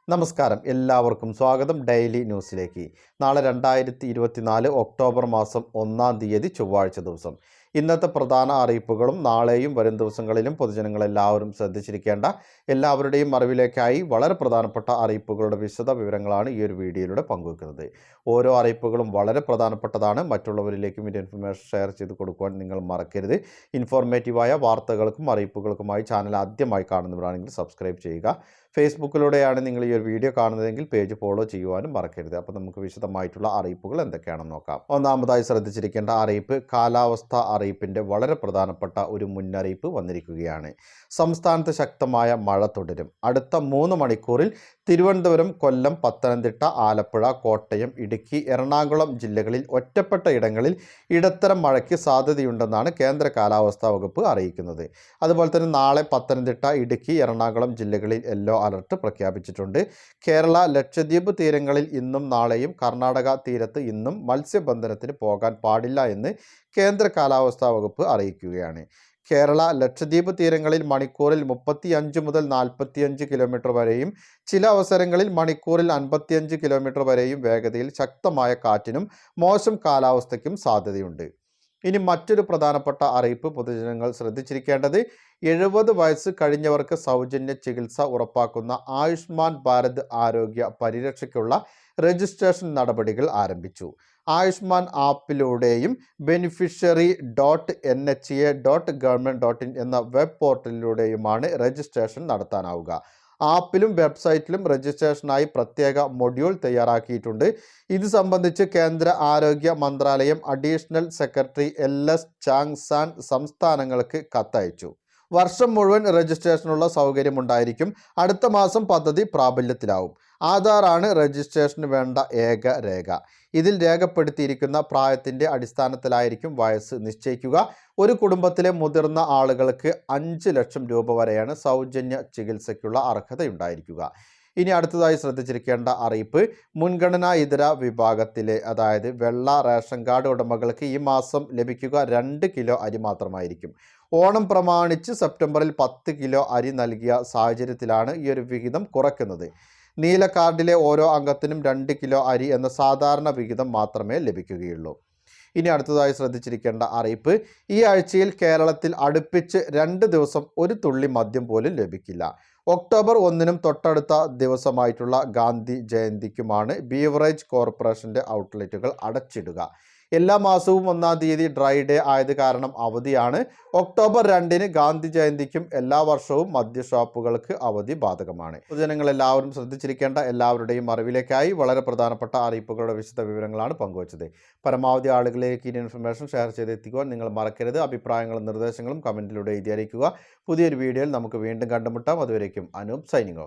നമസ്കാരം, എല്ലാവർക്കും സ്വാഗതം ഡെയിലി ന്യൂസിലേക്ക്. നാളെ 2024 ഒക്ടോബർ മാസം 1-ാം തീയതി ചൊവ്വാഴ്ച ദിവസം. ഇന്നത്തെ പ്രധാന അറിയിപ്പുകളും നാളെയും വരും ദിവസങ്ങളിലും പൊതുജനങ്ങളെല്ലാവരും ശ്രദ്ധിച്ചിരിക്കേണ്ട എല്ലാവരുടെയും അറിവിലേക്കായി വളരെ പ്രധാനപ്പെട്ട അറിയിപ്പുകളുടെ വിശദ വിവരങ്ങളാണ് ഈ ഒരു വീഡിയോയിലൂടെ പങ്കുവെക്കുന്നത്. ഓരോ അറിയിപ്പുകളും വളരെ പ്രധാനപ്പെട്ടതാണ്. മറ്റുള്ളവരിലേക്കും ഇത് ഇൻഫർമേഷൻ ഷെയർ ചെയ്ത് കൊടുക്കുവാൻ നിങ്ങൾ മറക്കരുത്. ഇൻഫോർമേറ്റീവായ വാർത്തകൾക്കും അറിയിപ്പുകൾക്കുമായി ചാനൽ ആദ്യമായി കാണുന്നവരാണെങ്കിൽ സബ്സ്ക്രൈബ് ചെയ്യുക. ഫേസ്ബുക്കിലൂടെയാണ് നിങ്ങൾ ഈ ഒരു വീഡിയോ കാണുന്നതെങ്കിൽ പേജ് ഫോളോ ചെയ്യുവാനും മറക്കരുത്. അപ്പോൾ നമുക്ക് വിശദമായിട്ടുള്ള അറിയിപ്പുകൾ എന്തൊക്കെയാണെന്ന് നോക്കാം. ഒന്നാമതായി ശ്രദ്ധിച്ചിരിക്കേണ്ട അറിയിപ്പ്, കാലാവസ്ഥ അറിയിപ്പിൻ്റെ വളരെ പ്രധാനപ്പെട്ട ഒരു മുന്നറിയിപ്പ് വന്നിരിക്കുകയാണ്. സംസ്ഥാനത്ത് ശക്തമായ മഴ തുടരും. അടുത്ത 3 മണിക്കൂറിൽ തിരുവനന്തപുരം, കൊല്ലം, പത്തനംതിട്ട, ആലപ്പുഴ, കോട്ടയം, ഇടുക്കി, എറണാകുളം ജില്ലകളിൽ ഒറ്റപ്പെട്ട ഇടങ്ങളിൽ ഇടത്തരം മഴയ്ക്ക് സാധ്യതയുണ്ടെന്നാണ് കേന്ദ്ര കാലാവസ്ഥാ വകുപ്പ് അറിയിക്കുന്നത്. അതുപോലെ തന്നെ നാളെ പത്തനംതിട്ട, ഇടുക്കി, എറണാകുളം ജില്ലകളിൽ യെല്ലോ അലർട്ട് പ്രഖ്യാപിച്ചിട്ടുണ്ട്. കേരള, ലക്ഷദ്വീപ് തീരങ്ങളിൽ ഇന്നും നാളെയും, കർണാടക തീരത്ത് ഇന്നും മത്സ്യബന്ധനത്തിന് പോകാൻ പാടില്ല എന്ന് കേന്ദ്ര കാലാവസ്ഥാ വകുപ്പ് അറിയിക്കുകയാണ്. കേരള, ലക്ഷദ്വീപ് തീരങ്ങളിൽ മണിക്കൂറിൽ 35 മുതൽ 45 കിലോമീറ്റർ വരെയും ചില അവസരങ്ങളിൽ മണിക്കൂറിൽ 55 കിലോമീറ്റർ വരെയും വേഗതയിൽ ശക്തമായ കാറ്റിനും മോശം കാലാവസ്ഥയ്ക്കും സാധ്യതയുണ്ട്. ഇനി മറ്റൊരു പ്രധാനപ്പെട്ട അറിയിപ്പ് പൊതുജനങ്ങൾ ശ്രദ്ധിച്ചിരിക്കേണ്ടത്, 70 വയസ്സ് കഴിഞ്ഞവർക്ക് സൗജന്യ ചികിത്സ ഉറപ്പാക്കുന്ന ആയുഷ്മാൻ ഭാരത് ആരോഗ്യ പരിരക്ഷയ്ക്കുള്ള രജിസ്ട്രേഷൻ നടപടികൾ ആരംഭിച്ചു. ആയുഷ്മാൻ ആപ്പിലൂടെയും beneficiary.nha.government.in എന്ന വെബ് പോർട്ടലിലൂടെയുമാണ് രജിസ്ട്രേഷൻ നടത്താനാവുക. ആപ്പിലും വെബ്സൈറ്റിലും രജിസ്ട്രേഷനായി പ്രത്യേക മൊഡ്യൂൾ തയ്യാറാക്കിയിട്ടുണ്ട്. ഇത് സംബന്ധിച്ച് കേന്ദ്ര ആരോഗ്യ മന്ത്രാലയം അഡീഷണൽ സെക്രട്ടറി LS ചാങ്സാൻ സംസ്ഥാനങ്ങൾക്ക് കത്തയച്ചു. വർഷം മുഴുവൻ രജിസ്ട്രേഷനുള്ള സൗകര്യമുണ്ടായിരിക്കും. അടുത്ത മാസം പദ്ധതി പ്രാബല്യത്തിലാവും. ആധാറാണ് രജിസ്ട്രേഷന് വേണ്ട ഏക രേഖ. ഇതിൽ രേഖപ്പെടുത്തിയിരിക്കുന്ന പ്രായത്തിൻ്റെ അടിസ്ഥാനത്തിലായിരിക്കും വയസ്സ് നിശ്ചയിക്കുക. ഒരു കുടുംബത്തിലെ മുതിർന്ന ആളുകൾക്ക് 5 ലക്ഷം രൂപ വരെയാണ് സൗജന്യ ചികിത്സയ്ക്കുള്ള അർഹതയുണ്ടായിരിക്കുക. ഇനി അടുത്തതായി ശ്രദ്ധിച്ചിരിക്കേണ്ട അറിയിപ്പ്, മുൻഗണനാ ഇതര വിഭാഗത്തിലെ അതായത് വെള്ള റേഷൻ കാർഡ് ഉടമകൾക്ക് ഈ മാസം ലഭിക്കുക 2 കിലോ അരി മാത്രമായിരിക്കും. ഓണം പ്രമാണിച്ച് സെപ്റ്റംബറിൽ 10 കിലോ അരി നൽകിയ സാഹചര്യത്തിലാണ് ഈ ഒരു വിഹിതം കുറയ്ക്കുന്നത്. നീല കാർഡിലെ ഓരോ അംഗത്തിനും 2 കിലോ അരി എന്ന സാധാരണ വിഹിതം മാത്രമേ ലഭിക്കുകയുള്ളൂ. ഇനി അടുത്തതായി ശ്രദ്ധിച്ചിരിക്കേണ്ട അറിയിപ്പ്, ഈ ആഴ്ചയിൽ കേരളത്തിൽ അടുപ്പിച്ച് 2 ദിവസം ഒരു തുള്ളി മദ്യം പോലും ലഭിക്കില്ല. ഒക്ടോബർ 1-നും തൊട്ടടുത്ത ദിവസമായിട്ടുള്ള ഗാന്ധി ജയന്തിക്കുമാണ് ബീവറേജ് കോർപ്പറേഷൻ്റെ ഔട്ട്ലെറ്റുകൾ അടച്ചിടുക. എല്ലാ മാസവും 1-ാം തീയതി ഡ്രൈ ഡേ ആയത് കാരണം അവധിയാണ്. ഒക്ടോബർ 2-ന് ഗാന്ധി ജയന്തിക്കും എല്ലാ വർഷവും മദ്യ ഷോപ്പുകൾക്ക് അവധി ബാധകമാണ്. പൊതുജനങ്ങൾ എല്ലാവരും ശ്രദ്ധിച്ചിരിക്കേണ്ട എല്ലാവരുടെയും അറിവിലേക്കായി വളരെ പ്രധാനപ്പെട്ട അറിയിപ്പുകളുടെ വിശദ വിവരങ്ങളാണ് പങ്കുവച്ചത്. പരമാവധി ആളുകളിലേക്ക് ഈ ഇൻഫർമേഷൻ ഷെയർ ചെയ്തെത്തിക്കുവാൻ നിങ്ങൾ മറക്കരുത്. അഭിപ്രായങ്ങളും നിർദ്ദേശങ്ങളും കമൻറ്റിലൂടെ എഴുതി അറിയിക്കുക. പുതിയൊരു വീഡിയോയിൽ നമുക്ക് വീണ്ടും കണ്ടുമുട്ടാം. അതുവരേക്കും അനൂപ് സൈനിങ് ഓഫ്.